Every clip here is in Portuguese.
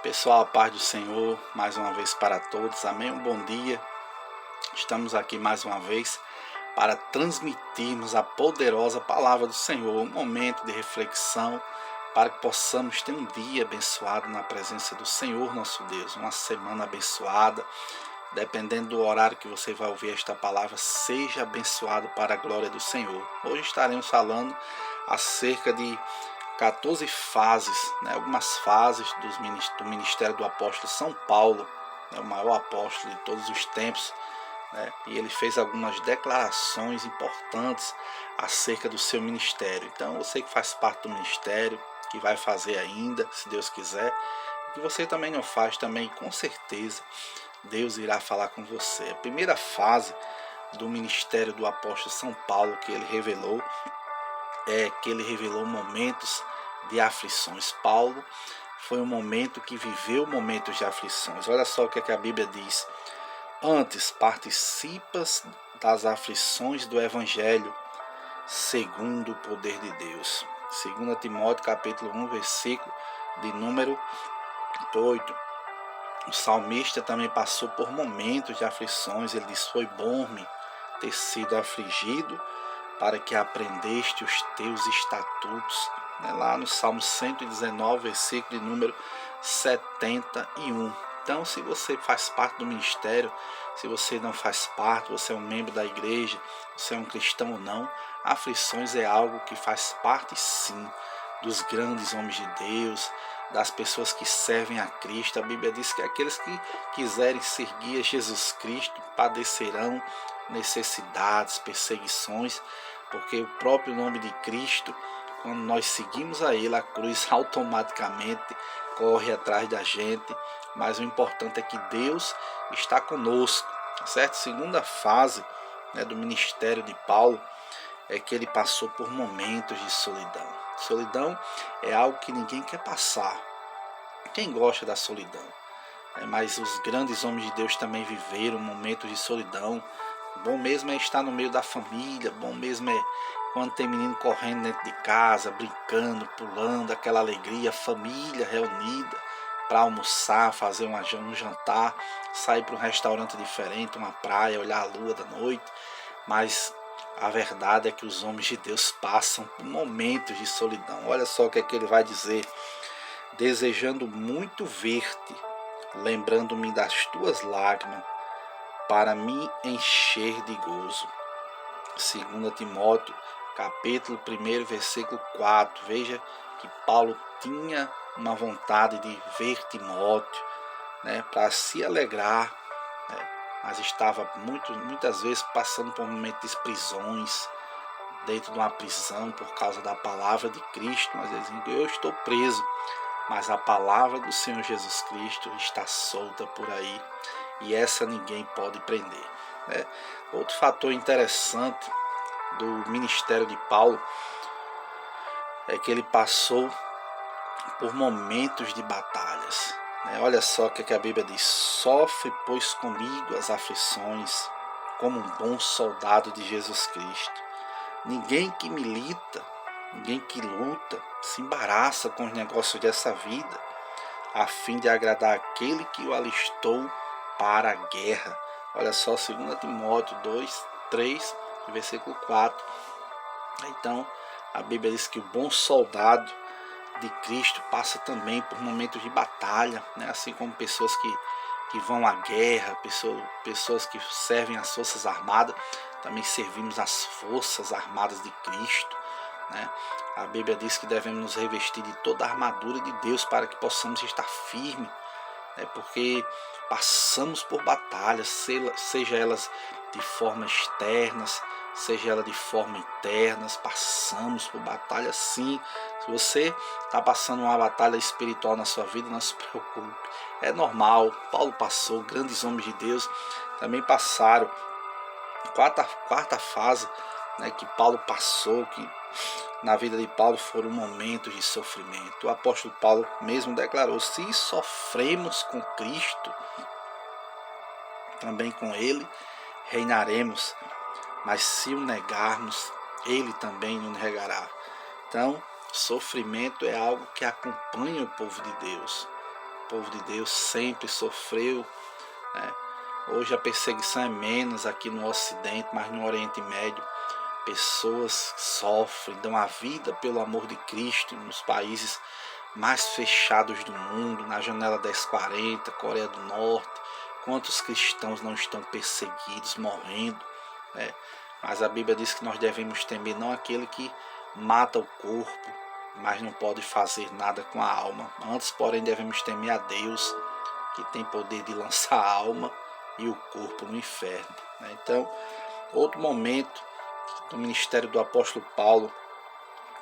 Pessoal, a paz do Senhor, mais uma vez para todos, amém? Um bom dia, estamos aqui mais uma vez para transmitirmos a poderosa palavra do Senhor, um momento de reflexão, para que possamos ter um dia abençoado na presença do Senhor nosso Deus, uma semana abençoada, dependendo do horário que você vai ouvir esta palavra, seja abençoado para a glória do Senhor. Hoje estaremos falando acerca de 14 fases, algumas fases do ministério do apóstolo São Paulo, o maior apóstolo de todos os tempos, e ele fez algumas declarações importantes acerca do seu ministério. Então você que faz parte do ministério, que vai fazer ainda, se Deus quiser, que você também não faz também, com certeza Deus irá falar com você. A primeira fase do ministério do apóstolo São Paulo que ele revelou momentos de aflições. Paulo foi um momento que viveu momentos de aflições. Olha só o que a Bíblia diz: antes participas das aflições do Evangelho segundo o poder de Deus. 2 Timóteo capítulo 1, versículo de número 8. O salmista também passou por momentos de aflições. Ele diz: foi bom-me ter sido afligido, para que aprendeste os teus estatutos. Lá no Salmo 119, versículo de número 71. Então, se você faz parte do ministério, se você não faz parte, você é um membro da igreja, você é um cristão ou não, aflições é algo que faz parte, sim, dos grandes homens de Deus, das pessoas que servem a Cristo. A Bíblia diz que aqueles que quiserem seguir a Jesus Cristo padecerão necessidades, perseguições, porque o próprio nome de Cristo, quando nós seguimos a Ele, a cruz automaticamente corre atrás da gente. Mas o importante é que Deus está conosco, certo? Segunda fase, do ministério de Paulo é que ele passou por momentos de solidão. Solidão é algo que ninguém quer passar. Quem gosta da solidão? Mas os grandes homens de Deus também viveram momentos de solidão. Bom mesmo é estar no meio da família, bom mesmo é quando tem menino correndo dentro de casa, brincando, pulando, aquela alegria, família reunida para almoçar, fazer um jantar, sair para um restaurante diferente, uma praia, olhar a lua da noite. Mas a verdade é que os homens de Deus passam por momentos de solidão. Olha só o que é que ele vai dizer: desejando muito ver-te, lembrando-me das tuas lágrimas, para me encher de gozo. 2 Timóteo, capítulo 1, versículo 4. Veja que Paulo tinha uma vontade de ver Timóteo, para se alegrar, mas estava muitas vezes passando por momentos de prisões, dentro de uma prisão por causa da palavra de Cristo. Mas ele diz: eu estou preso, mas a palavra do Senhor Jesus Cristo está solta por aí, e essa ninguém pode prender. Outro fator interessante do ministério de Paulo é que ele passou por momentos de batalhas. Olha só o que a Bíblia diz: sofre, pois, comigo as aflições, como um bom soldado de Jesus Cristo. Ninguém que milita, ninguém que luta, se embaraça com os negócios dessa vida, a fim de agradar aquele que o alistou para a guerra. Olha só, 2 Timóteo 2, 3, versículo 4. Então, a Bíblia diz que o bom soldado de Cristo passa também por momentos de batalha, assim como pessoas que vão à guerra, pessoas que servem às forças armadas, também servimos às forças armadas de Cristo. A Bíblia diz que devemos nos revestir de toda a armadura de Deus para que possamos estar firmes, porque passamos por batalhas, seja elas de forma externas, seja ela de forma interna, passamos por batalha, sim. Se você está passando uma batalha espiritual na sua vida, não se preocupe, é normal. Paulo passou, grandes homens de Deus também passaram. Quarta fase, que Paulo passou, que na vida de Paulo foram momentos de sofrimento. O apóstolo Paulo mesmo declarou: se sofremos com Cristo, também com Ele reinaremos. Mas se o negarmos, Ele também nos negará. Então, sofrimento é algo que acompanha o povo de Deus. povo de Deus sempre sofreu, né? Hoje a perseguição é menos aqui no Ocidente, mas no Oriente Médio pessoas sofrem, dão a vida pelo amor de Cristo nos países mais fechados do mundo, na janela 1040, Coreia do Norte. Quantos cristãos não estão perseguidos, morrendo, né? Mas a Bíblia diz que nós devemos temer não aquele que mata o corpo, mas não pode fazer nada com a alma. Antes, porém, devemos temer a Deus, que tem poder de lançar a alma e o corpo no inferno, né? Então, outro momento do ministério do apóstolo Paulo,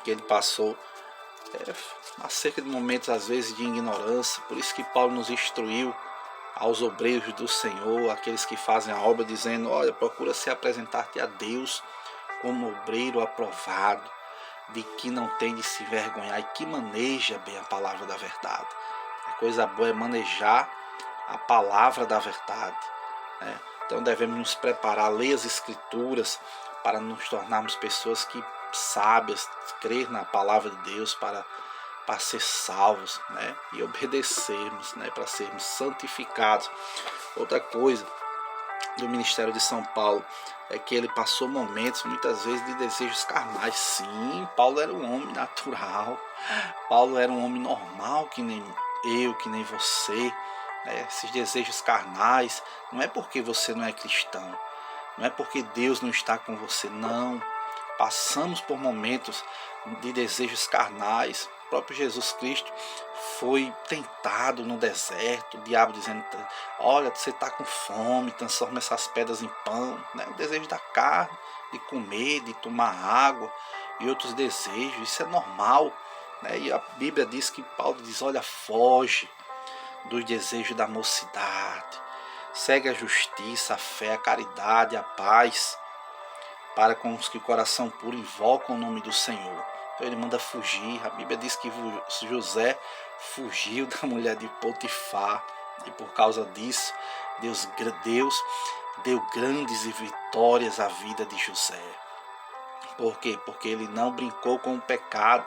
que ele passou acerca de momentos às vezes de ignorância. Por isso que Paulo nos instruiu aos obreiros do Senhor, aqueles que fazem a obra, dizendo: olha, procura se apresentar-te a Deus como obreiro aprovado, de que não tem de se envergonhar e que maneja bem a palavra da verdade. A coisa boa é manejar a palavra da verdade, né? Então devemos nos preparar, ler as escrituras, para nos tornarmos pessoas que sábias, crer na palavra de Deus para ser salvos, né? E obedecermos, né? Para sermos santificados. Outra coisa do ministério de São Paulo é que ele passou momentos, muitas vezes, de desejos carnais. Sim, Paulo era um homem natural, Paulo era um homem normal, que nem eu, que nem você, né? Esses desejos carnais não é porque você não é cristão, não é porque Deus não está com você, não. Passamos por momentos de desejos carnais. O próprio Jesus Cristo foi tentado no deserto, o diabo dizendo: olha, você está com fome, transforma essas pedras em pão, né? O desejo da carne, de comer, de tomar água e outros desejos, isso é normal, né? E a Bíblia diz que Paulo diz: olha, foge dos desejos da mocidade, segue a justiça, a fé, a caridade, a paz, para com os que o coração puro invocam o nome do Senhor. Então ele manda fugir. A Bíblia diz que José fugiu da mulher de Potifar, e por causa disso Deus deu grandes vitórias à vida de José. Por quê? Porque ele não brincou com o pecado,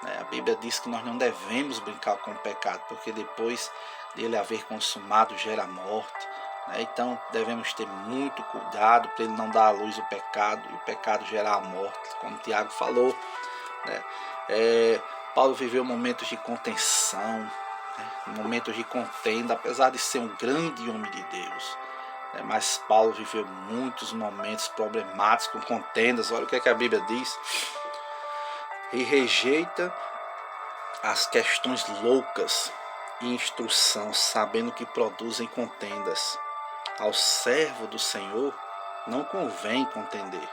né? A Bíblia diz que nós não devemos brincar com o pecado, porque depois dele haver consumado gera morte, né? Então devemos ter muito cuidado para ele não dar à luz o pecado, e o pecado gerar a morte, como Tiago falou, né? Paulo viveu momentos de contenção, né? Momentos de contenda, apesar de ser um grande homem de Deus, né? Mas Paulo viveu muitos momentos problemáticos, com contendas. Olha o que a Bíblia diz: e rejeita as questões loucas e instrução, sabendo que produzem contendas. Ao servo do Senhor não convém contender,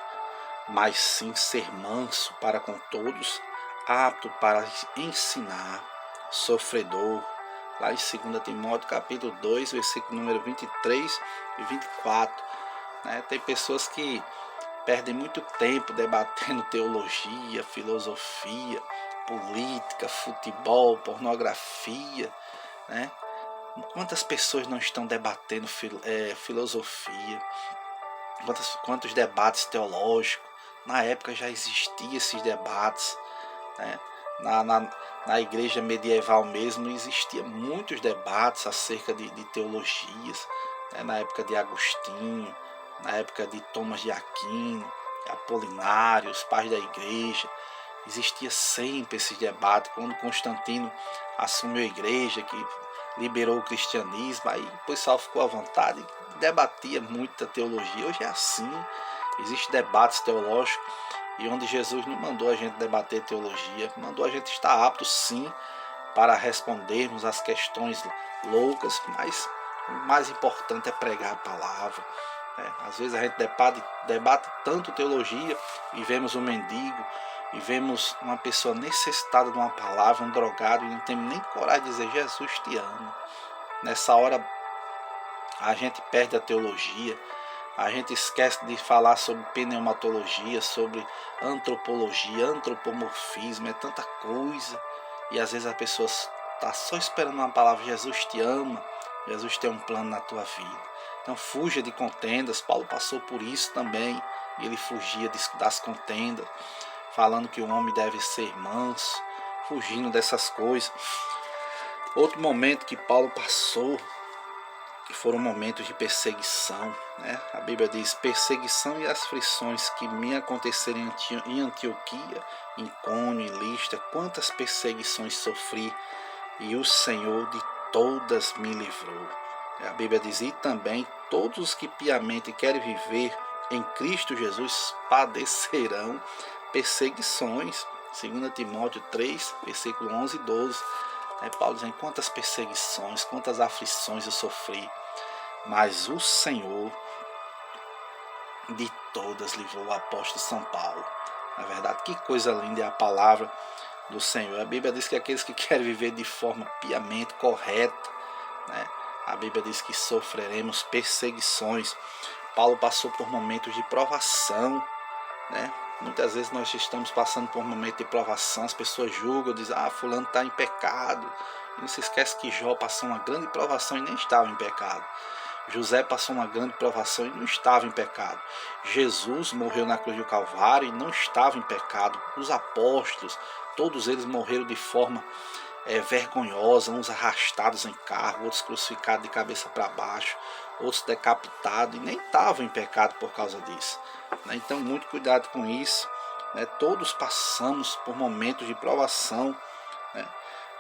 mas sim ser manso para com todos, apto para ensinar, sofredor. Lá em 2 Timóteo capítulo 2, versículo número 23 e 24. Né? Tem pessoas que perdem muito tempo debatendo teologia, filosofia, política, futebol, pornografia, né? Quantas pessoas não estão debatendo filosofia? Quantos debates teológicos? Na época já existiam esses debates, né? Na igreja medieval mesmo existiam muitos debates acerca de teologias, né? Na época de Agostinho, na época de Tomás de Aquino, Apolinário, os pais da igreja. Existia sempre esse debate. Quando Constantino assumiu a igreja, que liberou o cristianismo, aí o pessoal ficou à vontade e debatia muita teologia. Hoje é assim, existem debates teológicos, e onde Jesus não mandou a gente debater teologia, mandou a gente estar apto sim para respondermos às questões loucas, mas o mais importante é pregar a palavra, né? Às vezes a gente debate tanto teologia e vemos um mendigo, e vemos uma pessoa necessitada de uma palavra, um drogado, e não temos nem coragem de dizer: Jesus te ama. Nessa hora a gente perde a teologia, a gente esquece de falar sobre pneumatologia, sobre antropologia, antropomorfismo, é tanta coisa, e às vezes a pessoa está só esperando uma palavra: Jesus te ama, Jesus tem um plano na tua vida. Então fuja de contendas. Paulo passou por isso também, e ele fugia das contendas, falando que o homem deve ser manso, fugindo dessas coisas. Outro momento que Paulo passou foram momentos de perseguição, né? A Bíblia diz: perseguição e as aflições que me aconteceram em Antioquia, em Icônio, em Listra, quantas perseguições sofri, e o Senhor de todas me livrou. A Bíblia diz: e também todos os que piamente querem viver em Cristo Jesus padecerão perseguições. 2 Timóteo 3, versículo 11 e 12. Paulo dizendo: quantas perseguições, quantas aflições eu sofri, mas o Senhor de todas livrou. O apóstolo São Paulo. Na verdade, que coisa linda é a palavra do Senhor. A Bíblia diz que aqueles que querem viver de forma piamente correta, né? A Bíblia diz que sofreremos perseguições. Paulo passou por momentos de provação, né? Muitas vezes nós estamos passando por um momento de provação, as pessoas julgam, dizem: fulano está em pecado. E não se esquece que Jó passou uma grande provação e nem estava em pecado. José passou uma grande provação e não estava em pecado. Jesus morreu na cruz do Calvário e não estava em pecado. Os apóstolos, todos eles morreram de forma vergonhosa, uns arrastados em carro, outros crucificados de cabeça para baixo, outros decapitados, e nem estavam em pecado por causa disso. Então, muito cuidado com isso. Todos passamos por momentos de provação.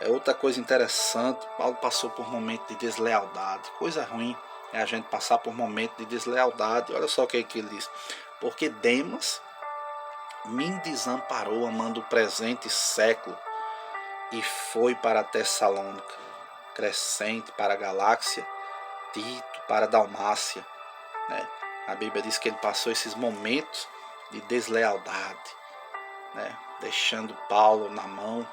Outra coisa interessante: Paulo passou por momentos de deslealdade. Coisa ruim é a gente passar por momentos de deslealdade. Olha só o que ele diz: porque Demas me desamparou amando o presente século e foi para Tessalônica, Crescente para a Galácia, Tito para a Dalmácia. A Bíblia diz que ele passou esses momentos de deslealdade, deixando Paulo na mão,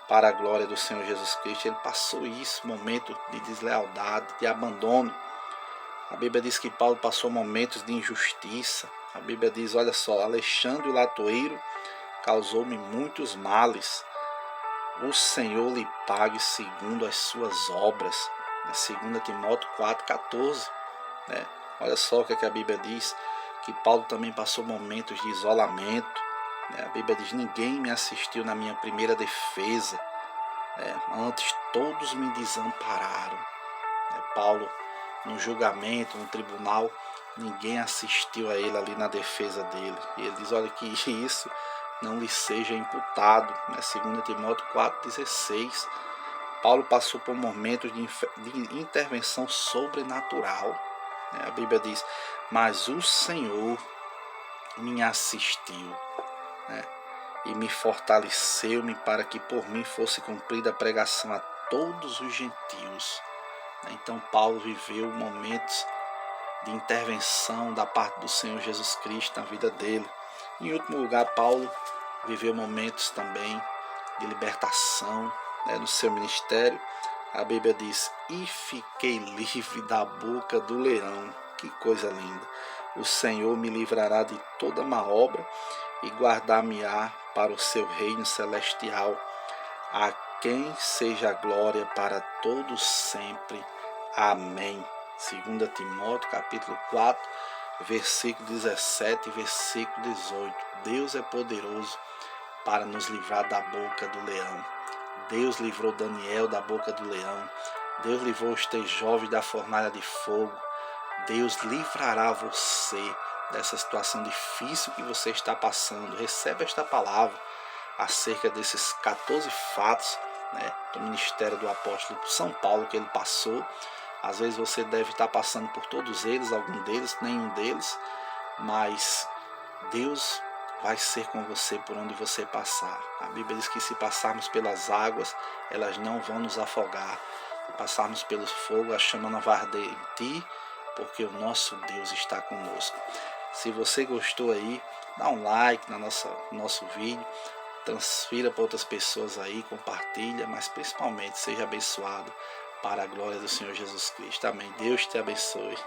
para a glória do Senhor Jesus Cristo. Ele passou isso, momento de deslealdade, de abandono. A Bíblia diz que Paulo passou momentos de injustiça. A Bíblia diz: olha só, Alexandre o latoeiro causou-me muitos males. O Senhor lhe pague segundo as suas obras. 2 Timóteo 4,14. Olha só o que a Bíblia diz, que Paulo também passou momentos de isolamento. A Bíblia diz: ninguém me assistiu na minha primeira defesa. Antes todos me desampararam. Paulo, no julgamento, no tribunal, ninguém assistiu a ele ali na defesa dele. E ele diz: olha, que isso não lhe seja imputado. 2 Timóteo 4,16. Paulo passou por momentos de intervenção sobrenatural. A Bíblia diz: mas o Senhor me assistiu, e me fortaleceu-me para que por mim fosse cumprida a pregação a todos os gentios. Então Paulo viveu momentos de intervenção da parte do Senhor Jesus Cristo na vida dele. Em último lugar, Paulo viveu momentos também de libertação, no seu ministério. A Bíblia diz: e fiquei livre da boca do leão. Que coisa linda! O Senhor me livrará de toda má obra e guardar-me-á para o seu reino celestial, a quem seja a glória para todos sempre. Amém. 2 Timóteo capítulo 4, versículo 17 e versículo 18. Deus é poderoso para nos livrar da boca do leão. Deus livrou Daniel da boca do leão. Deus livrou os 3 jovens da fornalha de fogo. Deus livrará você dessa situação difícil que você está passando. Recebe esta palavra acerca desses 14 fatos, do ministério do apóstolo São Paulo que ele passou. Às vezes você deve estar passando por todos eles, algum deles, nenhum deles, mas Deus vai ser com você por onde você passar. A Bíblia diz que se passarmos pelas águas, elas não vão nos afogar. Se passarmos pelo fogo, a chama não vai arder em ti, porque o nosso Deus está conosco. Se você gostou aí, dá um like no nosso vídeo, transfira para outras pessoas aí, compartilha, mas principalmente seja abençoado para a glória do Senhor Jesus Cristo. Amém. Deus te abençoe.